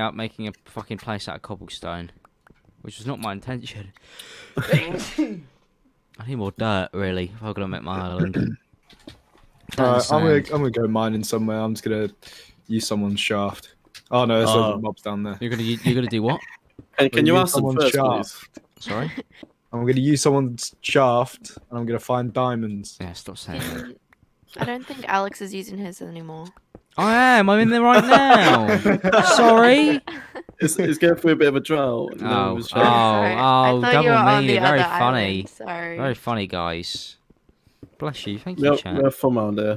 out making a fucking place out of cobblestone, which was not my intention. I need more dirt, really, if I'm gonna make my island. Alright, I'm gonna go mining somewhere. I'm just gonna use someone's shaft. Oh no, there's loads of mobs down there. You're gonna do what? Can you ask them someone's first, shaft? please? Sorry. I'm gonna use someone's shaft, and I'm gonna find diamonds. Yeah, stop saying that. I don't think Alex is using his anymore. I am. I'm in there right now. Sorry. It's going through a bit of a drought. Sorry. I thought you double were on meaning. the Very other funny. island. Sorry. Very funny, guys. Bless you. Thank We you, have, chat. we have fun around there.